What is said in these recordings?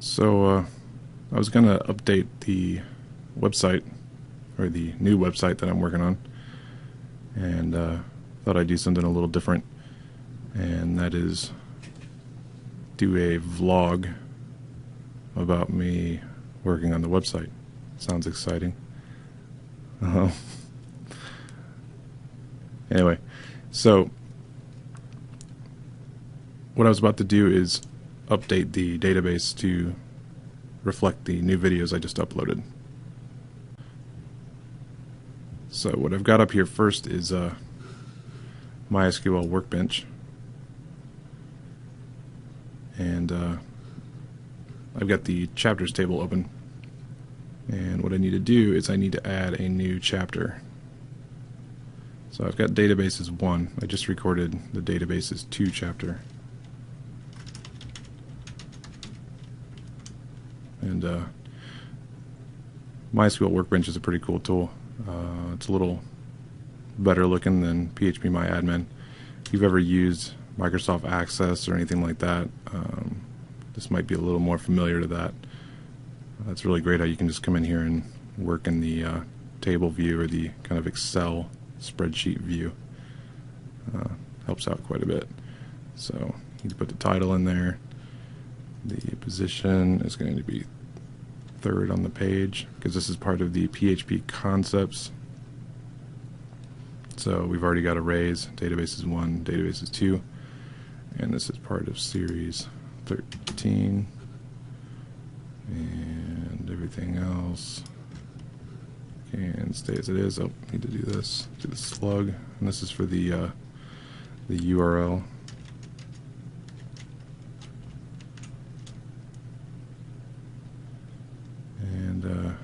So I was going to update the website, or the new website that I'm working on, and thought I'd do something a little different, and that is do a vlog about me working on the website. Sounds exciting. Anyway, so what I was about to do is update the database to reflect the new videos I just uploaded. So what I've got up here first is MySQL Workbench, and I've got the chapters table open, and what I need to do is I need to add a new chapter. So I've got databases 1. I just recorded the databases 2 chapter. And MySQL Workbench is a pretty cool tool. It's a little better looking than PHPMyAdmin. If you've ever used Microsoft Access or anything like that, this might be a little more familiar to that. It's really great how you can just come in here and work in the table view or the kind of Excel spreadsheet view. Helps out quite a bit. So you need to put the title in there. The position is going to be 3rd on the page because this is part of the PHP concepts. So we've already got arrays, databases 1, databases 2, and this is part of series 13, and everything else can stay as it is. Oh, need to do this. Do the slug, and this is for the URL. And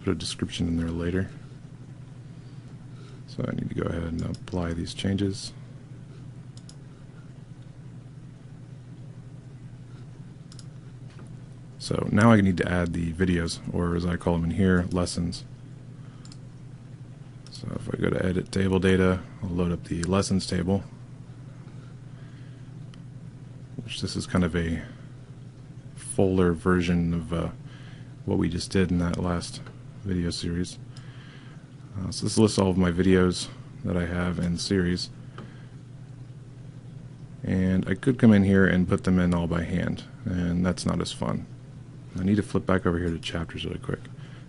put a description in there later. So I need to go ahead and apply these changes. So now I need to add the videos, or as I call them in here, lessons. So if I go to edit table data, I'll load up the lessons table, which this is kind of a fuller version of what we just did in that last video series. So this lists all of my videos that I have in series, and I could come in here and put them in all by hand, and that's not as fun. I need to flip back over here to chapters really quick.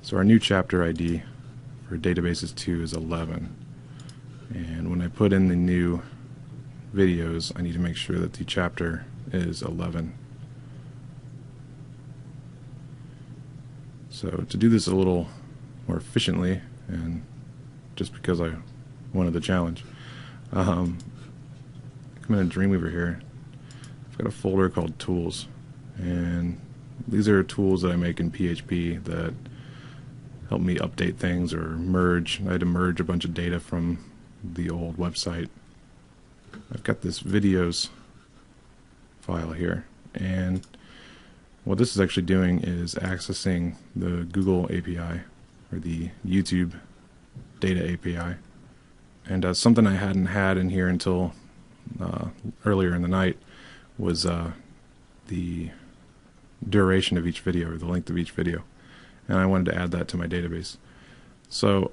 So our new chapter ID for databases 2 is 11, and when I put in the new videos, I need to make sure that the chapter is 11. So to do this a little more efficiently, and just because I wanted the challenge, come in Dreamweaver here. I've got a folder called Tools, and these are tools that I make in PHP that help me update things or merge. I had to merge a bunch of data from the old website. I've got this videos file here, and what this is actually doing is accessing the Google API, or the YouTube data API. And something I hadn't had in here until earlier in the night was the duration of each video, or the length of each video. And I wanted to add that to my database. So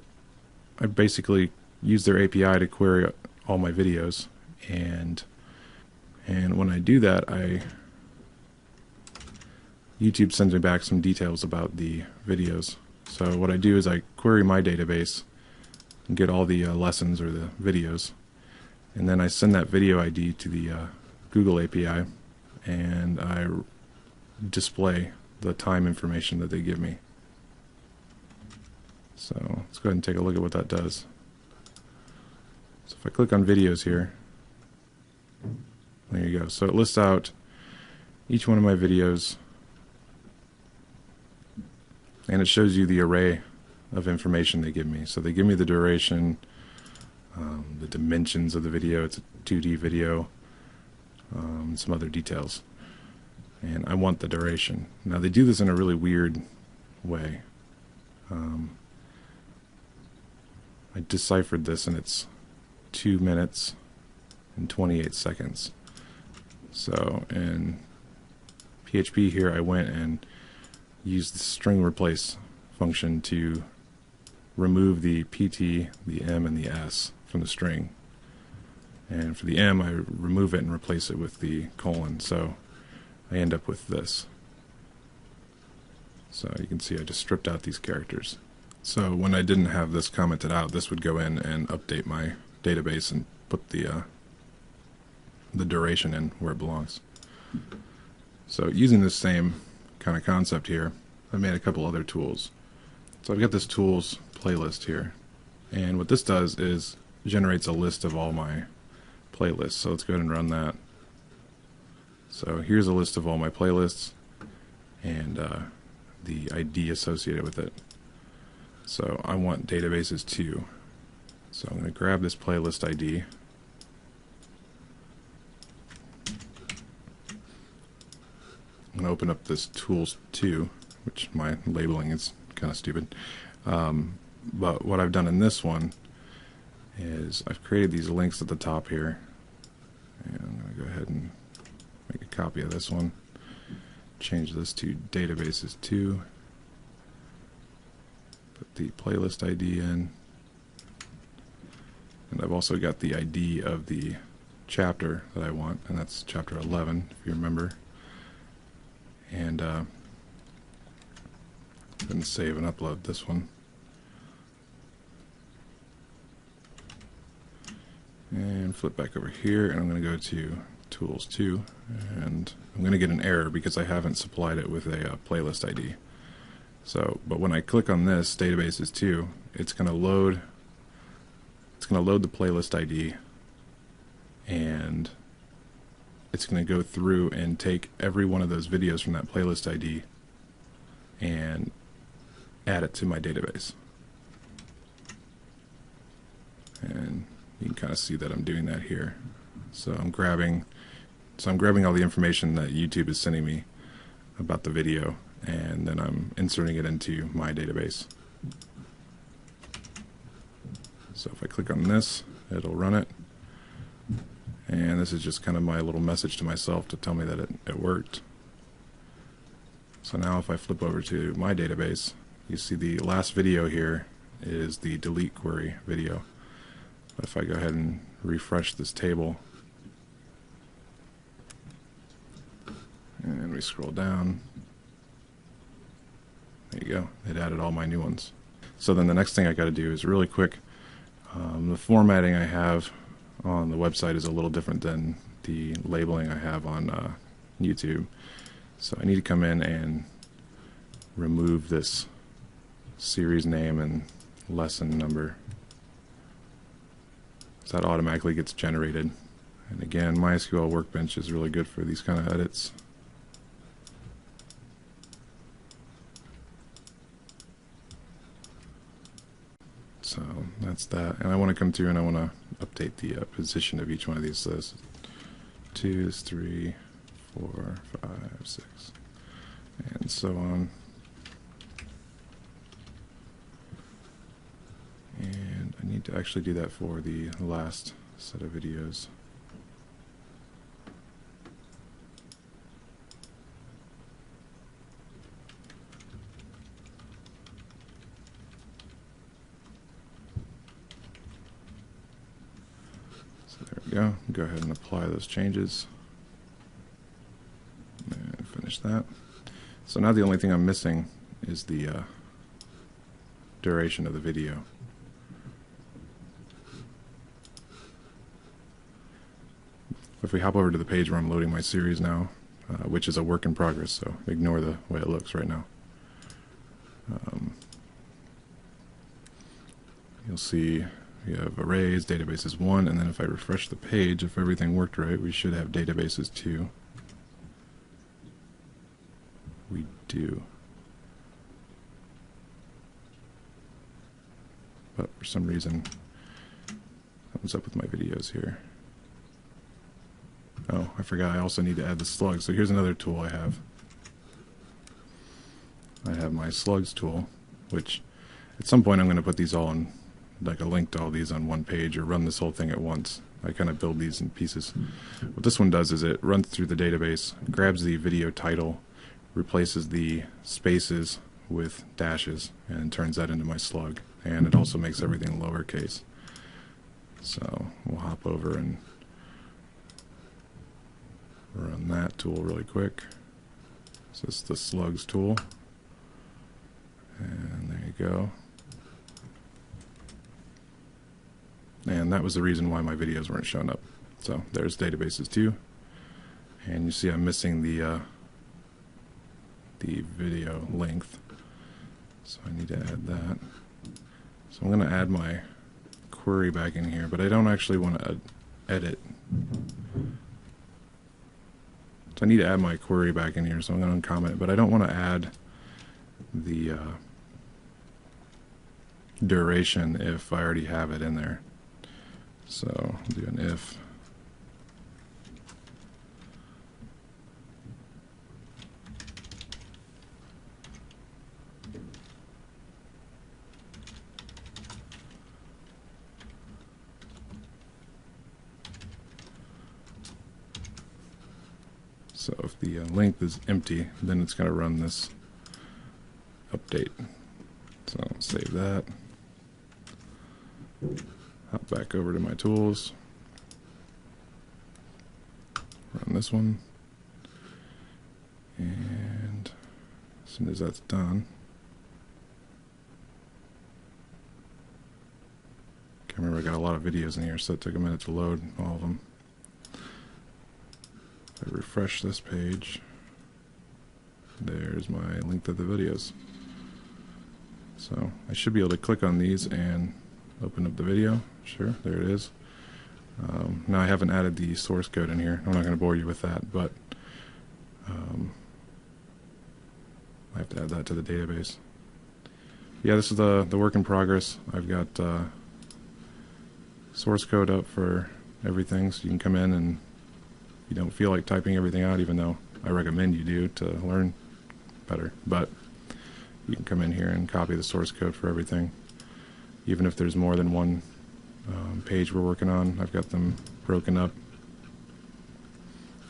I basically use their API to query all my videos, and when I do that, YouTube sends me back some details about the videos. So what I do is I query my database and get all the lessons or the videos, and then I send that video ID to the Google API, and I display the time information that they give me. So let's go ahead and take a look at what that does. So if I click on videos here, there you go. So it lists out each one of my videos, and it shows you the array of information they give me. So they give me the duration, the dimensions of the video, it's a 2D video, some other details. And I want the duration. Now they do this in a really weird way. I deciphered this, and it's 2 minutes and 28 seconds. So in PHP here, I went and used the string replace function to remove the PT, the M, and the S from the string. And for the M, I remove it and replace it with the colon. So I end up with this. So you can see I just stripped out these characters. So when I didn't have this commented out, this would go in and update my database and put the duration in where it belongs. So using this same kind of concept here, I made a couple other tools. So I've got this tools playlist here, and what this does is generates a list of all my playlists. So let's go ahead and run that. So here's a list of all my playlists and the ID associated with it. So I want databases too. So I'm going to grab this playlist ID. I'm going to open up this tools 2, which my labeling is kind of stupid. But what I've done in this one is I've created these links at the top here. And I'm going to go ahead and make a copy of this one. Change this to databases 2. Put the playlist ID in. And I've also got the ID of the chapter that I want, and that's chapter 11, if you remember. And then save and upload this one. And flip back over here, and I'm going to go to Tools 2, and I'm going to get an error because I haven't supplied it with a playlist ID. So, but when I click on this, Databases 2, it's going to load. It's going to load the playlist ID, and it's going to go through and take every one of those videos from that playlist ID and add it to my database. And you can kind of see that I'm doing that here. So I'm grabbing all the information that YouTube is sending me about the video, and then I'm inserting it into my database. So if I click on this, it'll run it. And this is just kind of my little message to myself to tell me that it worked. So now if I flip over to my database, you see the last video here is the delete query video. But if I go ahead and refresh this table, and we scroll down, there you go, it added all my new ones. So then the next thing I got to do is really quick. The formatting I have on the website is a little different than the labeling I have on YouTube. So I need to come in and remove this series name and lesson number. So that automatically gets generated. And again, MySQL Workbench is really good for these kind of edits. So that's that. And I want to come through and I want to update the position of each one of these. So this is 2, 3, 4, 5, 6, and so on. And I need to actually do that for the last set of videos. So there we go. Go ahead and apply those changes. And finish that. So now the only thing I'm missing is the duration of the video. If we hop over to the page where I'm loading my series now, which is a work in progress, so ignore the way it looks right now. You'll see we have arrays, databases 1, and then if I refresh the page, if everything worked right, we should have databases 2. We do. But for some reason, something's up with my videos here. Oh, I forgot, I also need to add the slugs. So here's another tool I have. I have my slugs tool, which at some point I'm going to put these all in, like a link to all these on one page, or run this whole thing at once. I kind of build these in pieces. What this one does is it runs through the database, grabs the video title, replaces the spaces with dashes, and turns that into my slug. And it also makes everything lowercase. So we'll hop over and run that tool really quick. So it's the slugs tool. And there you go. And that was the reason why my videos weren't showing up. So there's databases too. And you see I'm missing the video length. So I need to add that. So I'm going to add my query back in here, but I don't actually want to edit. So I need to add my query back in here, so I'm going to uncomment it, but I don't want to add the duration if I already have it in there. So I'll do an if. So if the length is empty, then it's going to run this update. So I'll save that. Hop back over to my tools. Run this one. And as soon as that's done, can't remember, I got a lot of videos in here, so it took a minute to load all of them. I refresh this page. There's my link to the videos. So I should be able to click on these and open up the video. Sure, there it is. Now I haven't added the source code in here. I'm not going to bore you with that, but I have to add that to the database. Yeah, this is the work in progress. I've got source code up for everything, so you can come in and you don't feel like typing everything out, even though I recommend you do to learn better. But you can come in here and copy the source code for everything. Even if there's more than one page we're working on, I've got them broken up.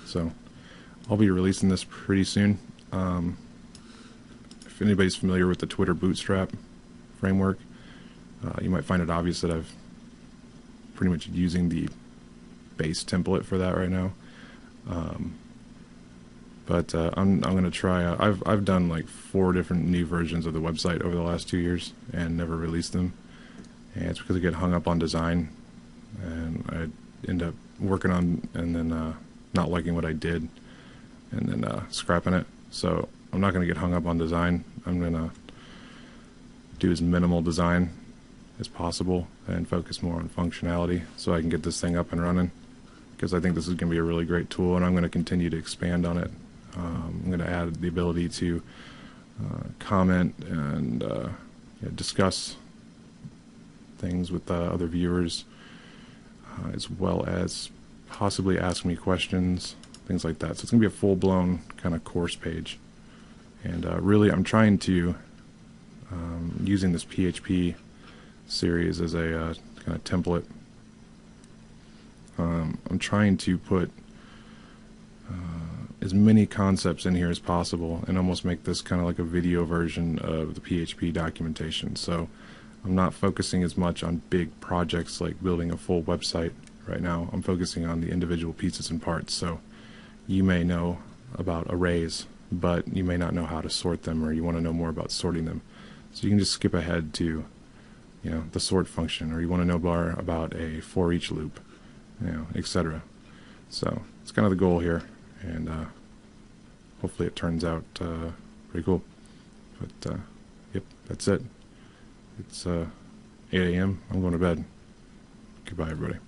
So I'll be releasing this pretty soon. If anybody's familiar with the Twitter Bootstrap framework, you might find it obvious that I've pretty much using the base template for that right now. But I'm going to try. I've done like 4 different new versions of the website over the last 2 years and never released them. And it's because I get hung up on design, and I end up working on and then not liking what I did, and then scrapping it. So I'm not going to get hung up on design. I'm going to do as minimal design as possible and focus more on functionality so I can get this thing up and running, because I think this is going to be a really great tool, and I'm going to continue to expand on it. I'm going to add the ability to comment and discuss things with other viewers, as well as possibly ask me questions, things like that. So it's going to be a full-blown kind of course page. And really, I'm trying to, using this PHP series as a kind of template, I'm trying to put as many concepts in here as possible and almost make this kind of like a video version of the PHP documentation. So I'm not focusing as much on big projects like building a full website right now. I'm focusing on the individual pieces and parts. So you may know about arrays, but you may not know how to sort them, or you want to know more about sorting them. So you can just skip ahead to, the sort function, or you want to know more about a for each loop, etc. So it's kind of the goal here, and hopefully it turns out pretty cool. But yep, that's it. It's 8 a.m. I'm going to bed. Goodbye, everybody.